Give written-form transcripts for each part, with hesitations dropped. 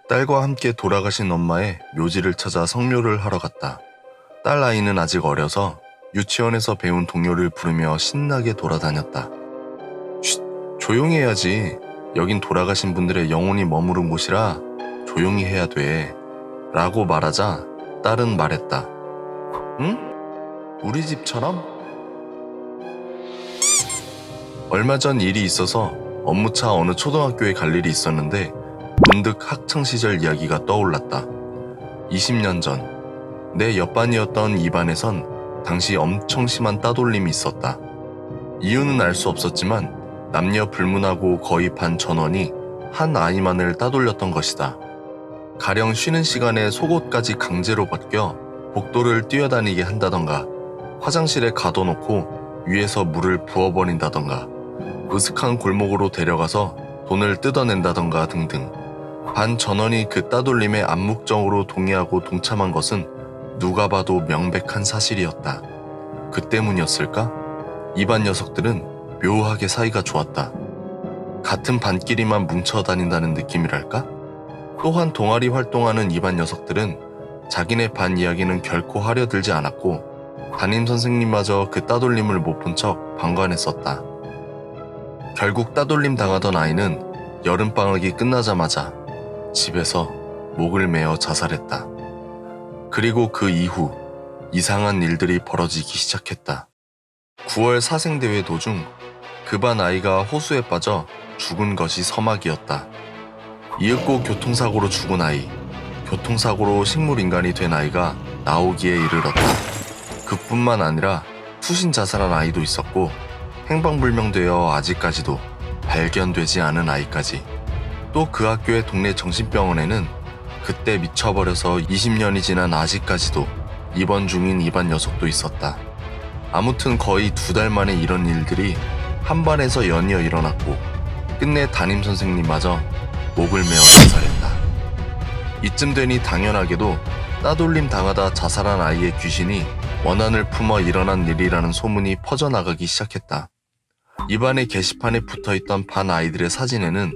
딸과 함께 돌아가신 엄마의 묘지를 찾아 성묘를 하러 갔다. 딸 아이는 아직 어려서 유치원에서 배운 동요를 부르며 신나게 돌아다녔다. 쉿, 조용히 해야지. 여긴 돌아가신 분들의 영혼이 머무른 곳이라 조용히 해야 돼. 라고 말하자 딸은 말했다. 응? 우리 집처럼? 얼마 전 일이 있어서 업무차 어느 초등학교에 갈 일이 있었는데 문득 학창시절 이야기가 떠올랐다. 20년 전 내 옆반이었던 이 반에선 당시 엄청 심한 따돌림이 있었다. 이유는 알 수 없었지만 남녀 불문하고 거의 반 전원이 한 아이만을 따돌렸던 것이다. 가령 쉬는 시간에 속옷까지 강제로 벗겨 복도를 뛰어다니게 한다던가 화장실에 가둬놓고 위에서 물을 부어버린다던가 으슥한 골목으로 데려가서 돈을 뜯어낸다던가 등등. 반 전원이 그 따돌림에 암묵적으로 동의하고 동참한 것은 누가 봐도 명백한 사실이었다. 그 때문이었을까? 이 반 녀석들은 묘하게 사이가 좋았다. 같은 반끼리만 뭉쳐 다닌다는 느낌이랄까? 또한 동아리 활동하는 이 반 녀석들은 자기네 반 이야기는 결코 하려들지 않았고 담임선생님마저 그 따돌림을 못 본 척 방관했었다. 결국 따돌림 당하던 아이는 여름방학이 끝나자마자 집에서 목을 메어 자살했다. 그리고 그 이후 이상한 일들이 벌어지기 시작했다. 9월 사생대회 도중 그 반 아이가 호수에 빠져 죽은 것이 서막이었다. 이윽고 교통사고로 죽은 아이, 교통사고로 식물인간이 된 아이가 나오기에 이르렀다. 그뿐만 아니라 투신 자살한 아이도 있었고 행방불명되어 아직까지도 발견되지 않은 아이까지. 또 그 학교의 동네 정신병원에는 그때 미쳐버려서 20년이 지난 아직까지도 입원 중인 이 반 녀석도 있었다. 아무튼 거의 2달 만에 이런 일들이 한 반에서 연이어 일어났고 끝내 담임선생님마저 목을 메어 자살했다. 이쯤 되니 당연하게도 따돌림 당하다 자살한 아이의 귀신이 원한을 품어 일어난 일이라는 소문이 퍼져나가기 시작했다. 이 반의 게시판에 붙어있던 반 아이들의 사진에는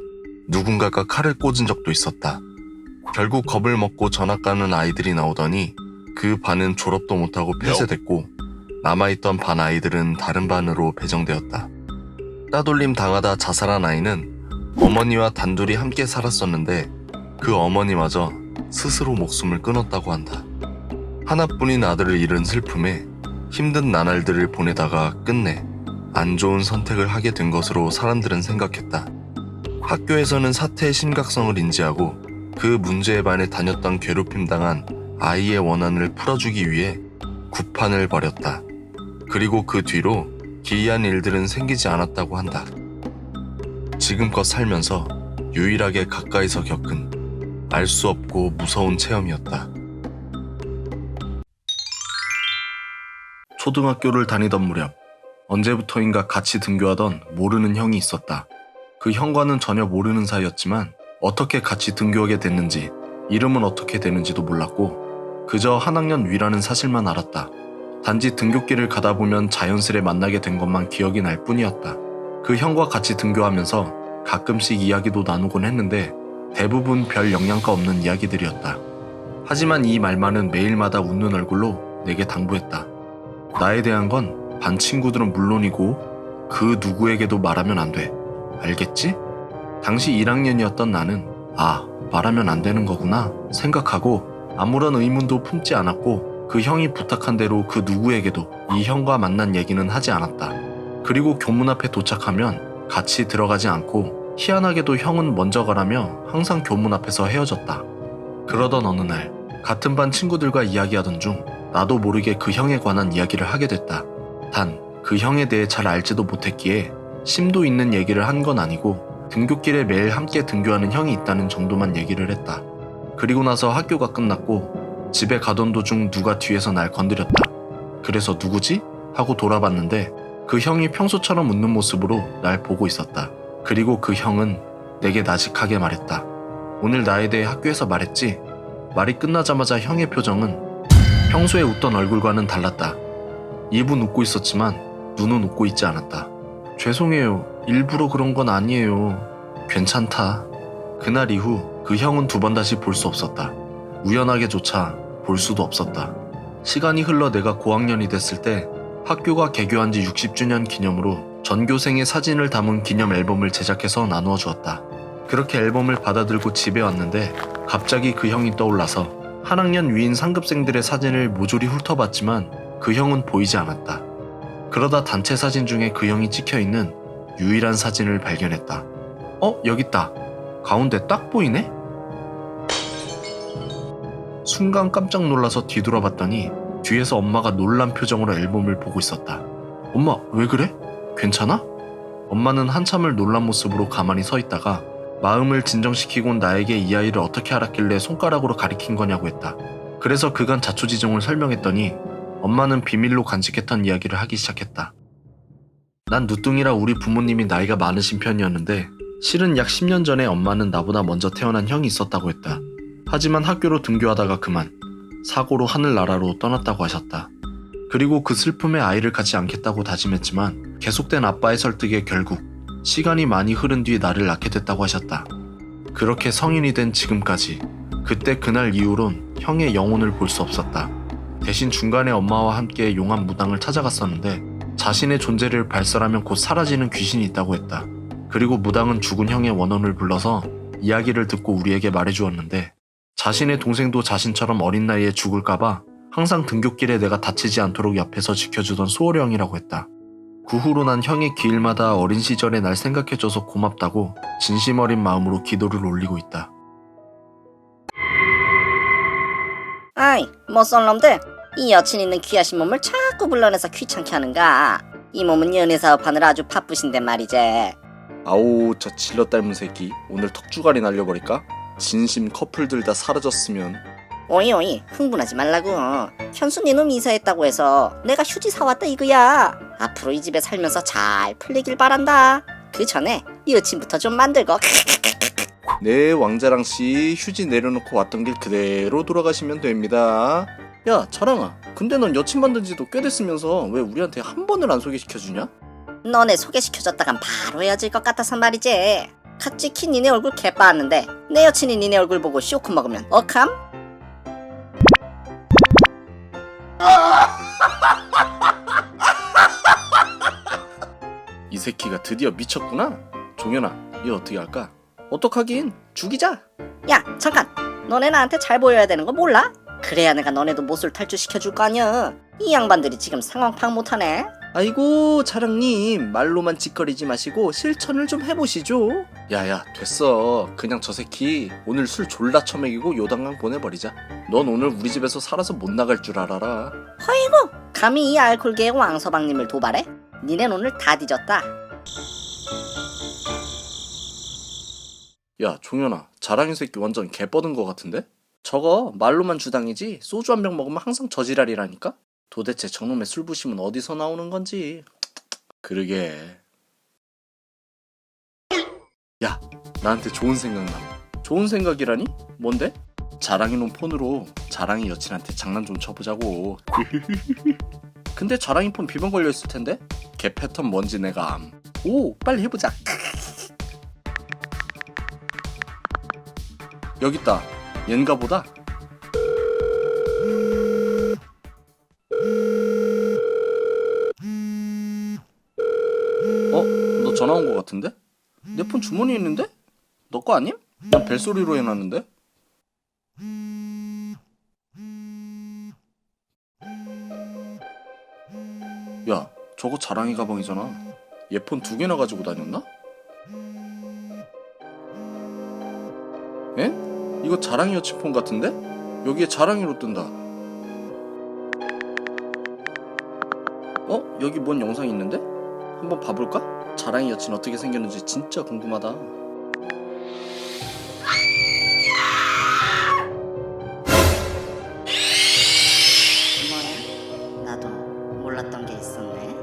누군가가 칼을 꽂은 적도 있었다. 결국 겁을 먹고 전학 가는 아이들이 나오더니 그 반은 졸업도 못하고 폐쇄됐고 남아있던 반 아이들은 다른 반으로 배정되었다. 따돌림 당하다 자살한 아이는 어머니와 단둘이 함께 살았었는데 그 어머니마저 스스로 목숨을 끊었다고 한다. 하나뿐인 아들을 잃은 슬픔에 힘든 나날들을 보내다가 끝내 안 좋은 선택을 하게 된 것으로 사람들은 생각했다. 학교에서는 사태의 심각성을 인지하고 그 문제의 반에 다녔던 괴롭힘 당한 아이의 원한을 풀어주기 위해 구판을 벌였다. 그리고 그 뒤로 기이한 일들은 생기지 않았다고 한다. 지금껏 살면서 유일하게 가까이서 겪은 알 수 없고 무서운 체험이었다. 초등학교를 다니던 무렵 언제부터인가 같이 등교하던 모르는 형이 있었다. 그 형과는 전혀 모르는 사이였지만 어떻게 같이 등교하게 됐는지 이름은 어떻게 되는지도 몰랐고 그저 한 학년 위라는 사실만 알았다. 단지 등굣길을 가다 보면 자연스레 만나게 된 것만 기억이 날 뿐이었다. 그 형과 같이 등교하면서 가끔씩 이야기도 나누곤 했는데 대부분 별 영양가 없는 이야기들이었다. 하지만 이 말만은 매일마다 웃는 얼굴로 내게 당부했다. 나에 대한 건 반 친구들은 물론이고 그 누구에게도 말하면 안 돼. 알겠지? 당시 1학년이었던 나는 말하면 안 되는 거구나 생각하고 아무런 의문도 품지 않았고 그 형이 부탁한 대로 그 누구에게도 이 형과 만난 얘기는 하지 않았다. 그리고 교문 앞에 도착하면 같이 들어가지 않고 희한하게도 형은 먼저 가라며 항상 교문 앞에서 헤어졌다. 그러던 어느 날 같은 반 친구들과 이야기하던 중 나도 모르게 그 형에 관한 이야기를 하게 됐다. 단 그 형에 대해 잘 알지도 못했기에 심도 있는 얘기를 한 건 아니고 등굣길에 매일 함께 등교하는 형이 있다는 정도만 얘기를 했다. 그리고 나서 학교가 끝났고 집에 가던 도중 누가 뒤에서 날 건드렸다. 그래서 누구지? 하고 돌아봤는데 그 형이 평소처럼 웃는 모습으로 날 보고 있었다. 그리고 그 형은 내게 나직하게 말했다. 오늘 나에 대해 학교에서 말했지? 말이 끝나자마자 형의 표정은 평소에 웃던 얼굴과는 달랐다. 입은 웃고 있었지만 눈은 웃고 있지 않았다. 죄송해요. 일부러 그런 건 아니에요. 괜찮다. 그날 이후 그 형은 두 번 다시 볼 수 없었다. 우연하게조차 볼 수도 없었다. 시간이 흘러 내가 고학년이 됐을 때 학교가 개교한 지 60주년 기념으로 전교생의 사진을 담은 기념 앨범을 제작해서 나누어 주었다. 그렇게 앨범을 받아들고 집에 왔는데 갑자기 그 형이 떠올라서 한 학년 위인 상급생들의 사진을 모조리 훑어봤지만 그 형은 보이지 않았다. 그러다 단체 사진 중에 그 형이 찍혀있는 유일한 사진을 발견했다. 여기 있다. 가운데 딱 보이네? 순간 깜짝 놀라서 뒤돌아봤더니 뒤에서 엄마가 놀란 표정으로 앨범을 보고 있었다. 엄마, 왜 그래? 괜찮아? 엄마는 한참을 놀란 모습으로 가만히 서 있다가 마음을 진정시키곤 나에게 이 아이를 어떻게 알았길래 손가락으로 가리킨 거냐고 했다. 그래서 그간 자초지종을 설명했더니 엄마는 비밀로 간직했던 이야기를 하기 시작했다. 난 누뚱이라 우리 부모님이 나이가 많으신 편이었는데 실은 약 10년 전에 엄마는 나보다 먼저 태어난 형이 있었다고 했다. 하지만 학교로 등교하다가 그만 사고로 하늘나라로 떠났다고 하셨다. 그리고 그 슬픔에 아이를 갖지 않겠다고 다짐했지만 계속된 아빠의 설득에 결국 시간이 많이 흐른 뒤 나를 낳게 됐다고 하셨다. 그렇게 성인이 된 지금까지 그때 그날 이후론 형의 영혼을 볼 수 없었다. 대신 중간에 엄마와 함께 용암 무당을 찾아갔었는데 자신의 존재를 발설하면 곧 사라지는 귀신이 있다고 했다. 그리고 무당은 죽은 형의 원혼을 불러서 이야기를 듣고 우리에게 말해주었는데 자신의 동생도 자신처럼 어린 나이에 죽을까봐 항상 등굣길에 내가 다치지 않도록 옆에서 지켜주던 소월 형이라고 했다. 그 후로 난 형의 기일마다 어린 시절에 날 생각해줘서 고맙다고 진심 어린 마음으로 기도를 올리고 있다. 아이, 멋쏠 놈들. 이 여친 있는 귀하신 몸을 자꾸 불러내서 귀찮게 하는가. 이 몸은 연애 사업하느라 아주 바쁘신데 말이지. 아오, 저 질러 닮은 새끼. 오늘 턱주갈이 날려버릴까? 진심 커플들 다 사라졌으면. 오이 흥분하지 말라고. 현수 니놈 이사했다고 해서 내가 휴지 사왔다 이거야. 앞으로 이 집에 살면서 잘 풀리길 바란다. 그 전에 여친부터 좀 만들고. 네, 왕자랑씨 휴지 내려놓고 왔던 길 그대로 돌아가시면 됩니다. 야, 자랑아, 근데 넌 여친 만든 지도 꽤 됐으면서 왜 우리한테 한 번을 안 소개시켜주냐? 너네 소개시켜줬다간 바로 헤어질 것 같아서 말이지. 갓지키 니네 얼굴 개빠았는데 내 여친이 니네 얼굴 보고 쇼크 먹으면 어캄? 이 새끼가 드디어 미쳤구나. 종현아, 이거 어떻게 할까? 어떡하긴, 죽이자. 야 잠깐, 너네 나한테 잘 보여야 되는 거 몰라? 그래야 내가 너네도 못을 탈주시켜줄 거 아니야. 이 양반들이 지금 상황 파악 못하네. 아이고, 자랑님, 말로만 짓거리지 마시고 실천을 좀 해보시죠. 야야, 됐어. 그냥 저 새끼 오늘 술 졸라 처먹이고 요단강 보내버리자. 넌 오늘 우리 집에서 살아서 못 나갈 줄 알아라. 허이고, 감히 이 알콜계의 왕서방님을 도발해? 니넨 오늘 다 뒤졌다. 야, 종현아, 자랑이 새끼 완전 개 뻗은 거 같은데? 저거 말로만 주당이지 소주 한 병 먹으면 항상 저지랄이라니까? 도대체 저놈의 술부심은 어디서 나오는 건지. 그러게. 야, 나한테 좋은 생각 나. 좋은 생각이라니? 뭔데? 자랑이 놈 폰으로 자랑이 여친한테 장난 좀 쳐보자고. 근데 자랑이 폰 비번 걸려있을 텐데? 걔 패턴 뭔지 내가 암. 오, 빨리 해보자. 여기 있다. 얜가 보다. 너 전화 온 거 같은데? 내 폰 주머니에 있는데? 너 거 아님? 난 벨소리로 해놨는데? 야, 저거 자랑이 가방이잖아. 얘 폰 2개나 가지고 다녔나? 에? 이거 자랑이 여친 폰 같은데? 여기에 자랑이로 뜬다. 여기 뭔 영상이 있는데? 한번 봐볼까? 자랑이 여친 어떻게 생겼는지 진짜 궁금하다. 뭐냐? 나도 몰랐던 게 있었네.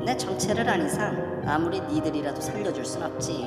내 정체를 안 이상 아무리 니들이라도 살려줄 순 없지.